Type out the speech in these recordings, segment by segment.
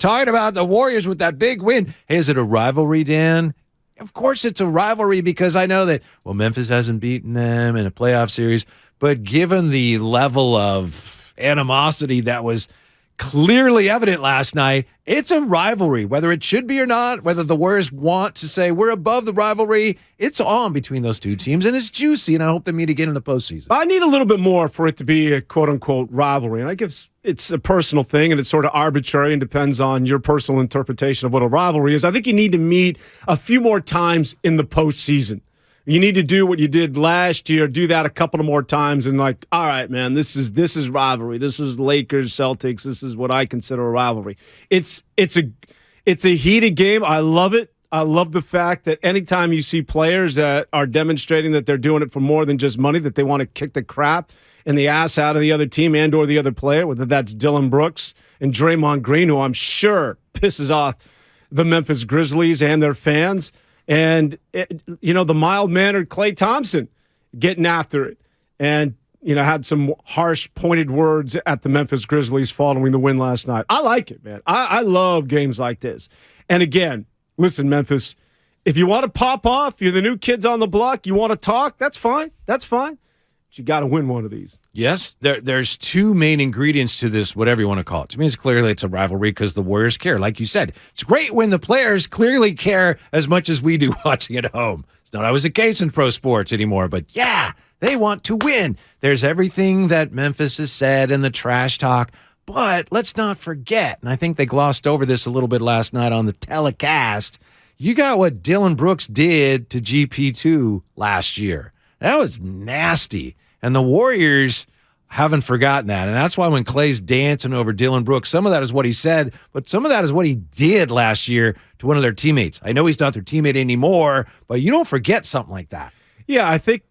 talking about the Warriors with that big win. Hey, is it a rivalry, Dan? Of course it's a rivalry because I know that, well, Memphis hasn't beaten them in a playoff series, but given the level of animosity that was clearly evident last night, it's a rivalry, whether it should be or not, whether the Warriors want to say we're above the rivalry. It's on between those two teams, and it's juicy, and I hope they meet again in the postseason. I need a little bit more for it to be a quote-unquote rivalry, and I guess it's a personal thing, and it's sort of arbitrary and depends on your personal interpretation of what a rivalry is. I think you need to meet a few more times in the postseason. You need to do what you did last year, do that a couple of more times, and like, all right, man, this is rivalry. This is Lakers, Celtics. This is what I consider a rivalry. It's a heated game. I love it. I love the fact that anytime you see players that are demonstrating that they're doing it for more than just money, that they want to kick the crap and the ass out of the other team and or the other player, whether that's Dillon Brooks and Draymond Green, who I'm sure pisses off the Memphis Grizzlies and their fans. And, the mild-mannered Klay Thompson getting after it and, had some harsh, pointed words at the Memphis Grizzlies following the win last night. I like it, man. I love games like this. And, again, listen, Memphis, if you want to pop off, you're the new kids on the block, you want to talk, that's fine. That's fine. But you got to win one of these. Yes, there's two main ingredients to this, whatever you want to call it. To me, it's a rivalry because the Warriors care. Like you said, it's great when the players clearly care as much as we do watching at home. It's not always the case in pro sports anymore, but yeah, they want to win. There's everything that Memphis has said and the trash talk, but let's not forget, and I think they glossed over this a little bit last night on the telecast, you got what Dillon Brooks did to GP2 last year. That was nasty. And the Warriors haven't forgotten that. And that's why when Klay's dancing over Dillon Brooks, some of that is what he said, but some of that is what he did last year to one of their teammates. I know he's not their teammate anymore, but you don't forget something like that. Yeah, I think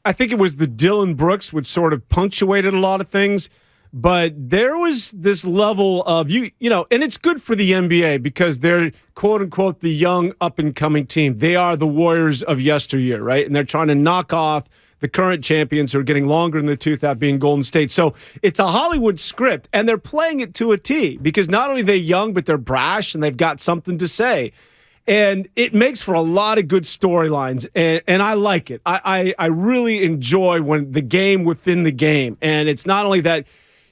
it was the Dillon Brooks which sort of punctuated a lot of things. But there was this level of, and it's good for the NBA because they're, quote-unquote, the young up-and-coming team. They are the Warriors of yesteryear, right? And they're trying to knock off the current champions who are getting longer in the tooth, that being Golden State. So it's a Hollywood script, and they're playing it to a T because not only are they young, but they're brash, and they've got something to say. And it makes for a lot of good storylines, and I like it. I really enjoy when the game within the game. And it's not only that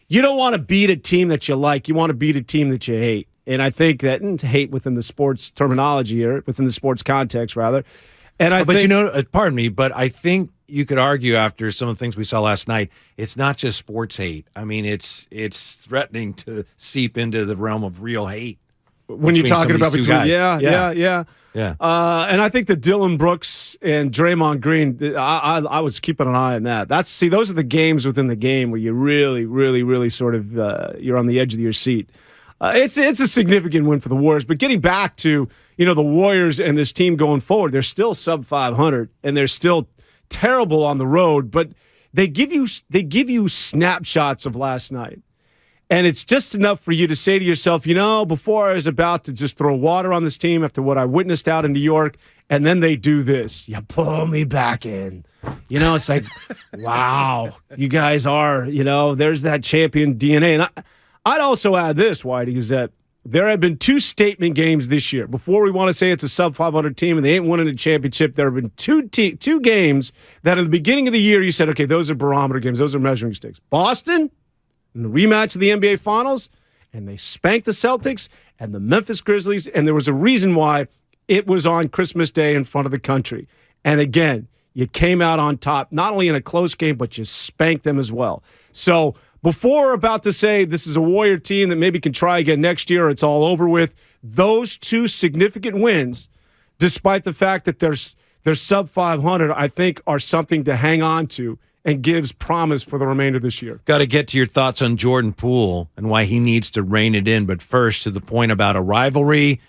you don't want to beat a team that you like, you want to beat a team that you hate. And I think that, hate within the sports terminology here, within the sports context, rather. And pardon me, but I think you could argue after some of the things we saw last night, it's not just sports hate. I mean, it's threatening to seep into the realm of real hate. When you're talking about between guys. Yeah. And I think that Dillon Brooks and Draymond Green, I was keeping an eye on that. Those are the games within the game where you really, really, really sort of you're on the edge of your seat. It's a significant win for the Warriors. But getting back to the Warriors and this team going forward, they're still sub 500 and they're still terrible on the road. But they give you snapshots of last night. And it's just enough for you to say to yourself, before I was about to just throw water on this team after what I witnessed out in New York, and then they do this. You pull me back in. It's like, wow, you guys are, there's that champion DNA. And I'd also add this, Whitey, is that there have been two statement games this year. Before we want to say it's a sub-500 team and they ain't winning a championship, there have been two games that at the beginning of the year you said, okay, those are barometer games. Those are measuring sticks. Boston, in the rematch of the NBA Finals, and they spanked the Celtics and the Memphis Grizzlies, and there was a reason why it was on Christmas Day in front of the country. And again, you came out on top, not only in a close game, but you spanked them as well. So before we're about to say this is a Warrior team that maybe can try again next year, it's all over with, those two significant wins, despite the fact that they're sub 500, I think are something to hang on to and gives promise for the remainder of this year. Got to get to your thoughts on Jordan Poole and why he needs to rein it in. But first, to the point about a rivalry.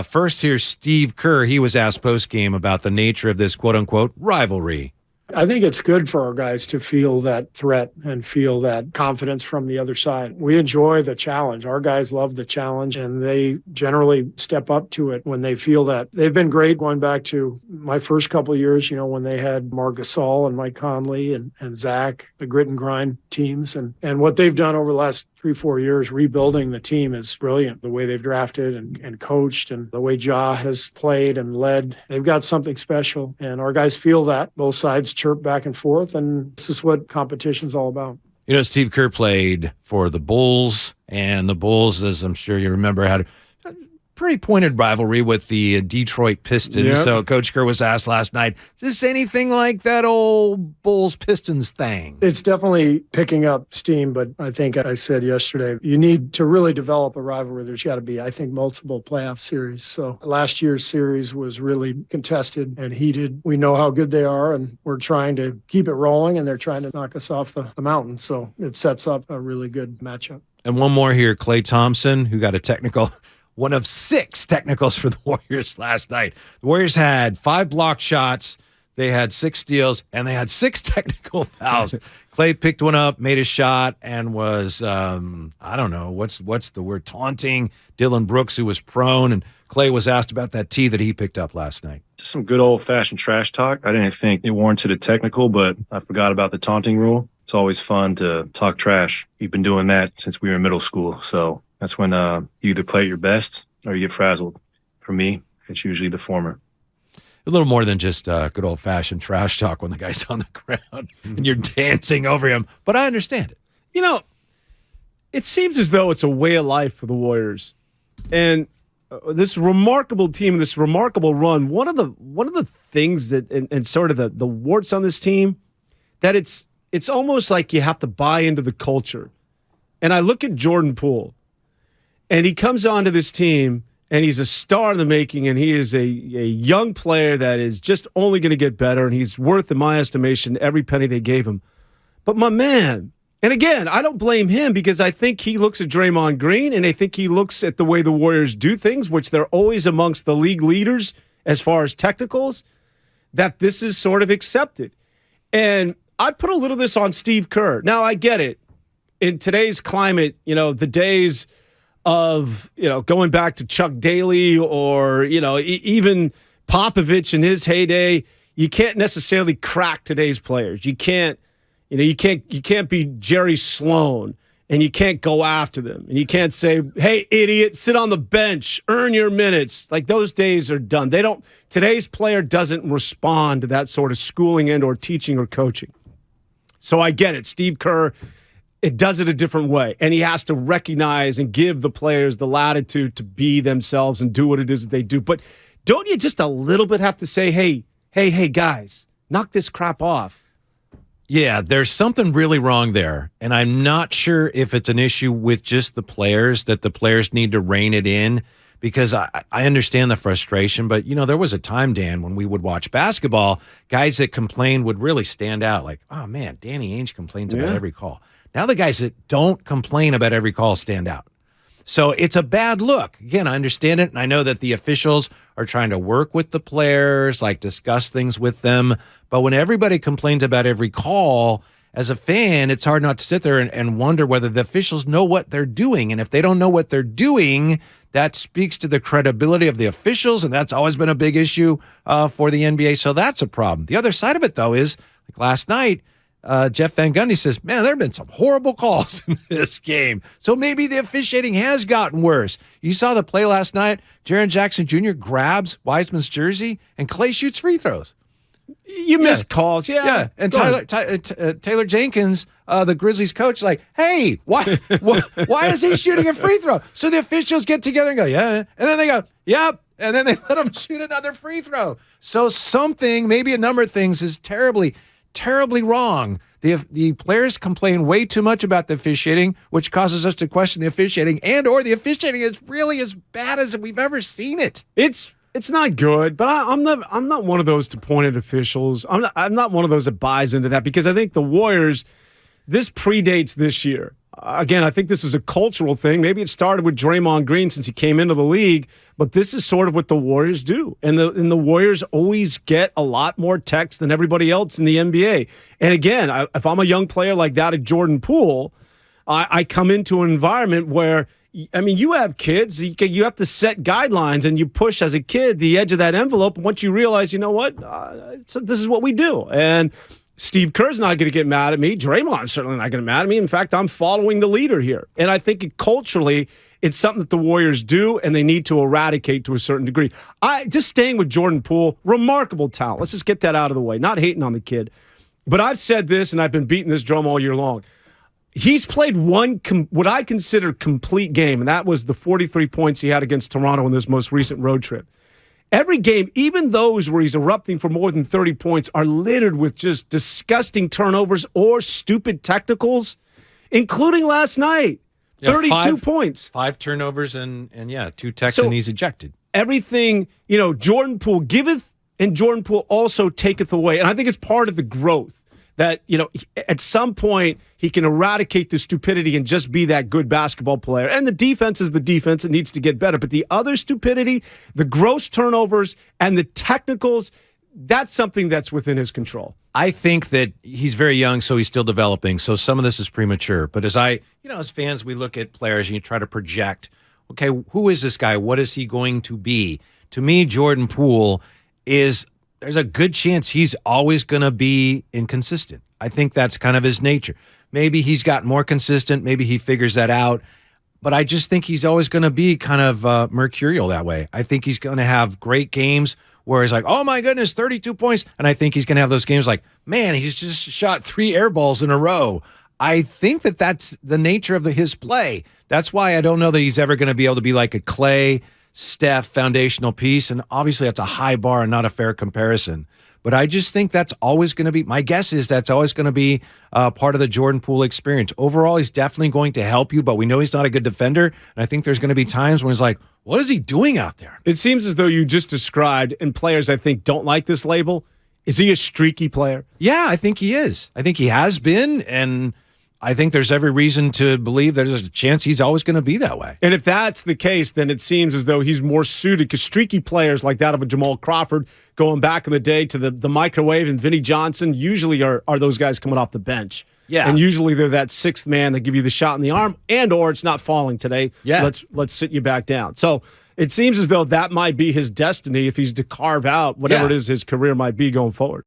First, here's Steve Kerr. He was asked post-game about the nature of this quote-unquote rivalry. I think it's good for our guys to feel that threat and feel that confidence from the other side. We enjoy the challenge. Our guys love the challenge, and they generally step up to it when they feel that. They've been great going back to my first couple of years, when they had Mark Gasol and Mike Conley and Zach, the grit and grind teams. And what they've done over the last 3-4 years rebuilding the team is brilliant. The way they've drafted and coached and the way Ja has played and led, they've got something special. And our guys feel that. Both sides chirp back and forth, and this is what competition's all about. Steve Kerr played for the Bulls, and the Bulls, as I'm sure you remember, had a pretty pointed rivalry with the Detroit Pistons. Yep. So Coach Kerr was asked last night, is this anything like that old Bulls-Pistons thing? It's definitely picking up steam, but I think I said yesterday, you need to really develop a rivalry. There's got to be, I think, multiple playoff series. So last year's series was really contested and heated. We know how good they are, and we're trying to keep it rolling, and they're trying to knock us off the mountain. So it sets up a really good matchup. And one more here, Klay Thompson, who got a technical. One of 6 technicals for the Warriors last night. The Warriors had 5 block shots, they had 6 steals, and they had 6 technical fouls. Klay picked one up, made a shot, and was, I don't know, what's the word, taunting Dylan Brooks, who was prone, and Klay was asked about that tee that he picked up last night. Just some good old-fashioned trash talk. I didn't think it warranted a technical, but I forgot about the taunting rule. It's always fun to talk trash. We've been doing that since we were in middle school, so that's when you either play at your best or you get frazzled. For me, it's usually the former. A little more than just good old-fashioned trash talk when the guy's on the ground and you're dancing over him, but I understand it. It seems as though it's a way of life for the Warriors. And this remarkable team, this remarkable run, one of the things that, and sort of the warts on this team, that it's almost like you have to buy into the culture. And I look at Jordan Poole, and he comes onto this team, and he's a star in the making, and he is a young player that is just only going to get better, and he's worth, in my estimation, every penny they gave him. But my man, and again, I don't blame him because I think he looks at Draymond Green, and I think he looks at the way the Warriors do things, which they're always amongst the league leaders as far as technicals, that this is sort of accepted. And I'd put a little of this on Steve Kerr. Now, I get it. In today's climate, the days of, going back to Chuck Daly or, even Popovich in his heyday, you can't necessarily crack today's players. You can't be Jerry Sloan, and you can't go after them. And you can't say, hey, idiot, sit on the bench, earn your minutes. Like, those days are done. Today's player doesn't respond to that sort of schooling and or teaching or coaching. So I get it. Steve Kerr, it does it a different way. And he has to recognize and give the players the latitude to be themselves and do what it is that they do. But don't you just a little bit have to say, hey, guys, knock this crap off? Yeah, there's something really wrong there. And I'm not sure if it's an issue with just the players, that the players need to rein it in, because I understand the frustration. But, there was a time, Dan, when we would watch basketball, guys that complained would really stand out. Like, oh, man, Danny Ainge complains about every call. Now the guys that don't complain about every call stand out. So it's a bad look. Again, I understand it, and I know that the officials are trying to work with the players, like discuss things with them. But when everybody complains about every call, as a fan, it's hard not to sit there and wonder whether the officials know what they're doing. And if they don't know what they're doing, that speaks to the credibility of the officials, and that's always been a big issue for the NBA. So that's a problem. The other side of it, though, is like last night, Jeff Van Gundy says, man, there have been some horrible calls in this game. So maybe the officiating has gotten worse. You saw the play last night. Jaren Jackson Jr. grabs Wiseman's jersey, and Klay shoots free throws. You missed calls, yeah. And Taylor Jenkins, the Grizzlies coach, like, hey, why is he shooting a free throw? So the officials get together and go, yeah. And then they go, yep. And then they let him shoot another free throw. So something, maybe a number of things, is terribly wrong. The players complain way too much about the officiating, which causes us to question the officiating, and or the officiating is really as bad as we've ever seen it. It's not good, but I'm not one of those to point at officials. I'm not one of those that buys into that, because I think the Warriors, this predates this year. Again, I think this is a cultural thing. Maybe it started with Draymond Green since he came into the league, but this is sort of what the Warriors do. And the Warriors always get a lot more texts than everybody else in the NBA. And again, if I'm a young player like that at Jordan Poole, I come into an environment where, I mean, you have kids, you have to set guidelines, and you push as a kid the edge of that envelope. And once you realize, you know what, this is what we do. And Steve Kerr's not going to get mad at me. Draymond's certainly not going to get mad at me. In fact, I'm following the leader here. And I think culturally, it's something that the Warriors do, and they need to eradicate to a certain degree. Just staying with Jordan Poole, remarkable talent. Let's just get that out of the way. Not hating on the kid. But I've said this, and I've been beating this drum all year long. He's played one what I consider complete game, and that was the 43 points he had against Toronto in this most recent road trip. Every game, even those where he's erupting for more than 30 points, are littered with just disgusting turnovers or stupid technicals, including last night. Yeah, 32 points. 5 turnovers and 2 techs, and he's ejected. Everything, Jordan Poole giveth and Jordan Poole also taketh away. And I think it's part of the growth that, at some point he can eradicate the stupidity and just be that good basketball player. And the defense is the defense. It needs to get better. But the other stupidity, the gross turnovers, and the technicals, that's something that's within his control. I think that he's very young, so he's still developing. So some of this is premature. But as as fans, we look at players and you try to project, okay, who is this guy? What is he going to be? To me, Jordan Poole there's a good chance he's always going to be inconsistent. I think that's kind of his nature. Maybe he's gotten more consistent. Maybe he figures that out. But I just think he's always going to be kind of mercurial that way. I think he's going to have great games where he's like, oh my goodness, 32 points. And I think he's going to have those games like, man, he's just shot 3 air balls in a row. I think that that's the nature of his play. That's why I don't know that he's ever going to be able to be like a Clay, Steph foundational piece. And obviously that's a high bar and not a fair comparison. But I just think that's always going to be, my guess is that's always going to be part of the Jordan Poole experience. Overall, he's definitely going to help you, but we know he's not a good defender. And I think there's going to be times when he's like, what is he doing out there? It seems as though you just described, and players I think don't like this label. Is he a streaky player? Yeah, I think he is. I think he has been, and I think there's every reason to believe there's a chance he's always going to be that way. And if that's the case, then it seems as though he's more suited, because streaky players like that of a Jamal Crawford going back in the day to the microwave and Vinnie Johnson usually are those guys coming off the bench. Yeah. And usually they're that sixth man that give you the shot in the arm, and or it's not falling today. Yeah. Let's sit you back down. So it seems as though that might be his destiny if he's to carve out whatever it is his career might be going forward.